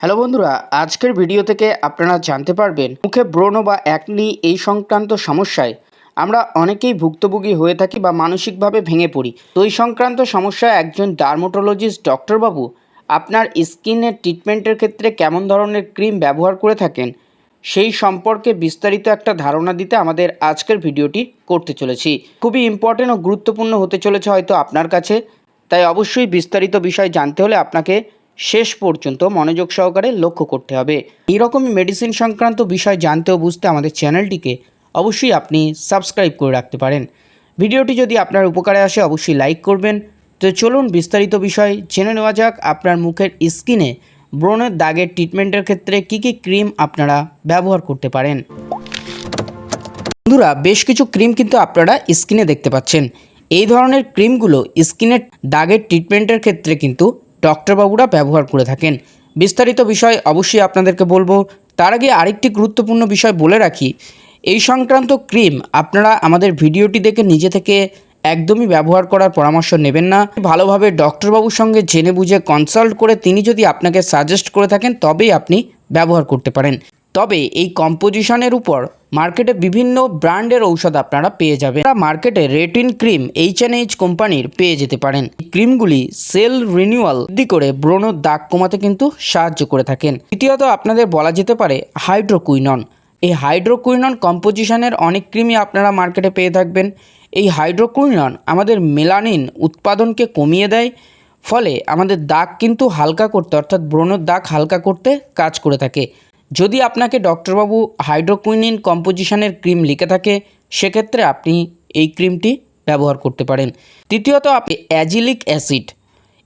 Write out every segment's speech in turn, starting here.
Hello বন্ধুরা, আজকের video থেকে আপনারা জানতে পারবেন মুখে ব্রণ বা অ্যাকনি এই সংক্রান্ত সমস্যায় আমরা অনেকেই ভুক্তভোগী হয়ে থাকি বা মানসিকভাবে ভেঙে পড়ি। তো এই সংক্রান্ত সমস্যায় একজন ডার্মাটোলজিস্ট ডক্টরবাবু আপনার স্কিনের ট্রিটমেন্টের ক্ষেত্রে কেমন ধরনের ক্রিম ব্যবহার করে থাকেন সেই সম্পর্কে বিস্তারিত একটা ধারণা দিতে আমাদের আজকের ভিডিওটি করতে চলেছি। খুবই ইম্পর্টেন্ট ও গুরুত্বপূর্ণ হতে চলেছে হয়তো আপনার কাছে, তাই অবশ্যই বিস্তারিত বিষয় জানতে হলে আপনাকে শেষ পর্যন্ত মনোযোগ সহকারে লক্ষ্য করতে হবে। এইরকমই মেডিসিন সংক্রান্ত বিষয় জানতে ও বুঝতে আমাদের চ্যানেলটিকে অবশ্যই আপনি সাবস্ক্রাইব করে রাখতে পারেন। ভিডিওটি যদি আপনার উপকারে আসে অবশ্যই লাইক করবেন। তো চলুন বিস্তারিত বিষয় জেনে নেওয়া যাক। আপনার মুখের স্কিনে ব্রণের দাগের ট্রিটমেন্টের ক্ষেত্রে কী কী ক্রিম আপনারা ব্যবহার করতে পারেন। বন্ধুরা, বেশ কিছু ক্রিম কিন্তু আপনারা স্কিনে দেখতে পাচ্ছেন। এই ধরনের ক্রিমগুলো স্কিনের দাগের ট্রিটমেন্টের ক্ষেত্রে কিন্তু ডক্টরবাবুরা ব্যবহার করে থাকেন। বিস্তারিত বিষয় অবশ্যই আপনাদেরকে বলবো। তার আগে আরেকটি গুরুত্বপূর্ণ বিষয় বলে রাখি, এই সংক্রান্ত ক্রিম আপনারা আমাদের ভিডিওটি দেখে নিজে থেকে একদমই ব্যবহার করার পরামর্শ নেবেন না। ভালোভাবে ডক্টরবাবুর সঙ্গে জেনে বুঝে কনসাল্ট করে তিনি যদি আপনাকে সাজেস্ট করে থাকেন তবেই আপনি ব্যবহার করতে পারেন। তবে এই কম্পোজিশনের উপর মার্কেটে বিভিন্ন ব্র্যান্ডের ঔষধ আপনারা পেয়ে যাবেন। মার্কেটে রেটিন ক্রিম H&H কোম্পানির পেয়ে যেতে পারেন। এই ক্রিমগুলি সেল রিনিউয়াল বৃদ্ধি করে ব্রণ দাগ কমাতে কিন্তু সাহায্য করে থাকেন। দ্বিতীয়ত আপনাদের বলা যেতে পারে হাইড্রোকুইনন। এই হাইড্রোকুইনন কম্পোজিশনের অনেক ক্রিমই আপনারা মার্কেটে পেয়ে থাকবেন। এই হাইড্রোকুইনন আমাদের মেলানিন উৎপাদনকে কমিয়ে দেয়, ফলে আমাদের দাগ কিন্তু হালকা করতে অর্থাৎ ব্রণের দাগ হালকা করতে কাজ করে থাকে। যদি আপনাকে ডক্টরবাবু হাইড্রোকুইনিন কম্পোজিশনের ক্রিম লিখে থাকে সেক্ষেত্রে আপনি এই ক্রিমটি ব্যবহার করতে পারেন। তৃতীয়ত আপনি অ্যাজিলিক অ্যাসিড।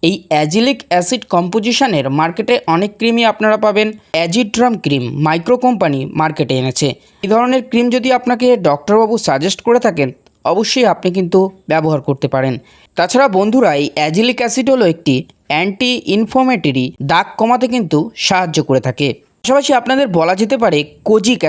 এই অ্যাজিলিক অ্যাসিড কম্পোজিশনের মার্কেটে অনেক ক্রিমই আপনারা পাবেন। অ্যাজিড্রাম ক্রিম মাইক্রো কোম্পানি মার্কেটে এনেছে। এই ধরনের ক্রিম যদি আপনাকে ডক্টরবাবু সাজেস্ট করে থাকেন অবশ্যই আপনি কিন্তু ব্যবহার করতে পারেন। তাছাড়া বন্ধুরা, এই অ্যাজিলিক অ্যাসিড হলো একটি অ্যান্টি ইনফ্লামেটরি, দাগ কমাতে কিন্তু সাহায্য করে থাকে। পাশাপাশি আপনাদের বলা যেতে পারে কোজিক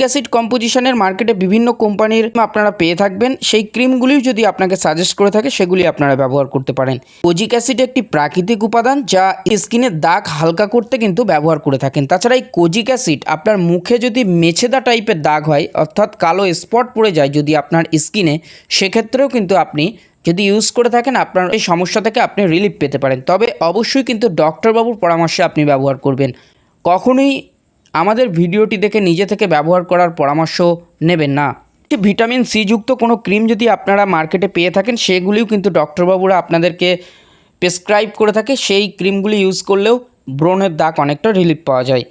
অ্যাসিড কম্পোজিশনের মার্কেটে বিভিন্ন কোম্পানির আপনারা পেয়ে থাকবেন। সেই ক্রিমগুলিও যদি আপনাকে সাজেস্ট করে থাকে সেগুলি আপনারা ব্যবহার করতে পারেন। কোজিক অ্যাসিড একটি প্রাকৃতিক উপাদান যা স্কিনের দাগ হালকা করতে কিন্তু ব্যবহার করে থাকেন। তাছাড়া এই কোজিক অ্যাসিড আপনার মুখে যদি মেছেদা টাইপের দাগ হয় অর্থাৎ কালো স্পট পড়ে যায় যদি আপনার স্কিনে, সেক্ষেত্রেও কিন্তু আপনি যদি ইউজ করে থাকেন আপনার এই সমস্যা থেকে আপনি রিলিফ পেতে পারেন। তবে অবশ্যই কিন্তু ডক্টরবাবুর পরামর্শে আপনি ব্যবহার করবেন। কখনোই আমাদের ভিডিওটি দেখে নিজে থেকে ব্যবহার করার পরামর্শ নেবেন না। ভিটামিন সি যুক্ত কোনো ক্রিম যদি আপনারা মার্কেটে পেয়ে থাকেন সেগুলিও কিন্তু ডক্টরবাবুরা আপনাদেরকে প্রেসক্রাইব করে থাকে। সেই ক্রিমগুলি ইউজ করলেও ব্রণের দাগ অনেকটা রিলিফ পাওয়া যায়,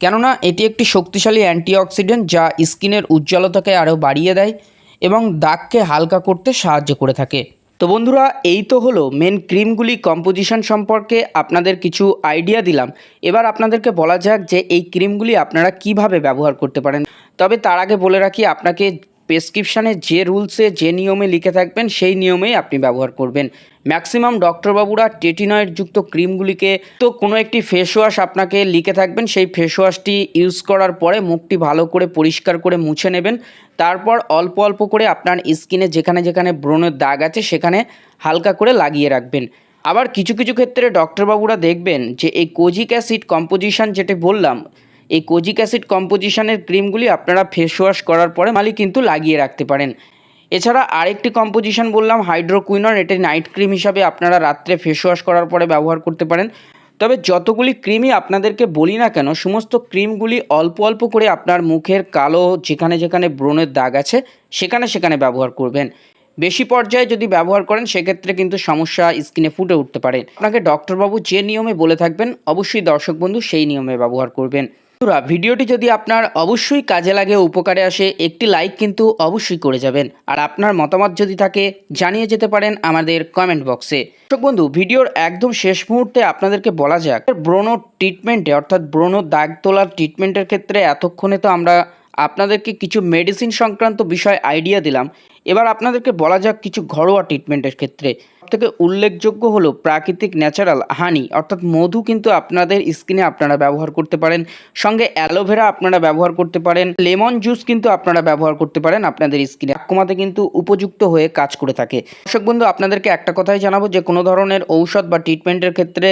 কেননা এটি একটি শক্তিশালী অ্যান্টিঅক্সিডেন্ট যা স্কিনের উজ্জ্বলতাকে আরও বাড়িয়ে দেয় এবং দাগকে হালকা করতে সাহায্য করে থাকে। তো বন্ধুরা, এই তো হলো মেন ক্রিমগুলি কম্পোজিশন সম্পর্কে আপনাদের কিছু আইডিয়া দিলাম। এবার আপনাদেরকে বলা যাক যে এই ক্রিমগুলি আপনারা কিভাবে ব্যবহার করতে পারেন। তবে তার আগে বলে রাখি, আপনাকে প্রেসক্রিপশানে যে রুলসে যে নিয়মে লিখে থাকবেন সেই নিয়মেই আপনি ব্যবহার করবেন। ম্যাক্সিমাম ডক্টরবাবুরা টেটিনয়েড যুক্ত ক্রিমগুলিকে তো কোনো একটি ফেস ওয়াশ আপনাকে লিখে থাকবেন, সেই ফেস ওয়াশটি ইউজ করার পরে মুখটি ভালো করে পরিষ্কার করে মুছে নেবেন। তারপর অল্প অল্প করে আপনার স্কিনে যেখানে যেখানে ব্রণের দাগ আছে সেখানে হালকা করে লাগিয়ে রাখবেন। আবার কিছু কিছু ক্ষেত্রে ডক্টরবাবুরা দেখবেন যে এই কোজিক অ্যাসিড কম্পোজিশন যেটা বললাম, এই কোজিক অ্যাসিড কম্পোজিশনের ক্রিমগুলি আপনারা ফেস ওয়াশ করার পরে কিন্তু লাগিয়ে রাখতে পারেন। এছাড়া আরেকটি কম্পোজিশন বললাম হাইড্রোকুইনন, এটি নাইট ক্রিম হিসাবে আপনারা রাত্রে ফেস ওয়াশ করার পরে ব্যবহার করতে পারেন। তবে যতগুলি ক্রিমই আপনাদেরকে বলি না কেন, সমস্ত ক্রিমগুলি অল্প অল্প করে আপনার মুখের কালো যেখানে যেখানে ব্রণের দাগ আছে সেখানে সেখানে ব্যবহার করবেন। বেশি পর্যায়ে যদি ব্যবহার করেন সেক্ষেত্রে কিন্তু সমস্যা স্কিনে ফুটে উঠতে পারে। আপনাকে ডক্টরবাবু যে নিয়মে বলে থাকবেন অবশ্যই দর্শক বন্ধু সেই নিয়মে ব্যবহার করবেন। ভিডিওটি যদি আপনার অবশ্যই কাজে লাগে, উপকারে আসে, একটি লাইক কিন্তু অবশ্যই করে যাবেন। আর আপনার মতামত যদি থাকে জানিয়ে যেতে পারেন আমাদের কমেন্ট বক্সে। দর্শক বন্ধু, ভিডিওর একদম শেষ মুহূর্তে আপনাদেরকে বলা যাক ব্রণ ট্রিটমেন্টে অর্থাৎ ব্রণ দাগ তোলার ট্রিটমেন্টের ক্ষেত্রে এতক্ষণে তো আমরা আপনাদেরকে কিছু মেডিসিন সংক্রান্ত বিষয় আইডিয়া দিলাম। এবার আপনাদেরকে বলা যাক কিছু ঘরোয়া ট্রিটমেন্টের ক্ষেত্রে সবথেকে উল্লেখযোগ্য হলো প্রাকৃতিক ন্যাচারাল হানি অর্থাৎ মধু কিন্তু আপনাদের স্কিনে আপনারা ব্যবহার করতে পারেন। সঙ্গে অ্যালোভেরা আপনারা ব্যবহার করতে পারেন। লেমন জুস কিন্তু আপনারা ব্যবহার করতে পারেন আপনাদের স্কিনে দাগ কমাতে কিন্তু উপযুক্ত হয়ে কাজ করে থাকে। দর্শক বন্ধু, আপনাদেরকে একটা কথাই জানাবো যে কোনো ধরনের ঔষধ বা ট্রিটমেন্টের ক্ষেত্রে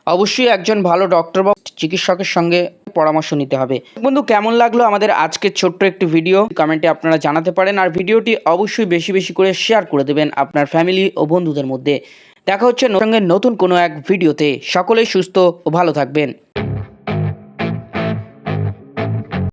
অবশ্যই একজন ভালো ডক্টর বা চিকিৎসকের সঙ্গে পরামর্শ নিতে হবে। বন্ধু, কেমন লাগলো আমাদের আজকের ছোট্ট একটি ভিডিও কমেন্টে আপনারা জানাতে পারেন, আর ভিডিওটি অবশ্যই বেশি বেশি করে শেয়ার করে দেবেন আপনার ফ্যামিলি ও বন্ধুদের মধ্যে। দেখা হচ্ছে নতুন কোনো এক ভিডিওতে। সকলেই সুস্থ ও ভালো থাকবেন।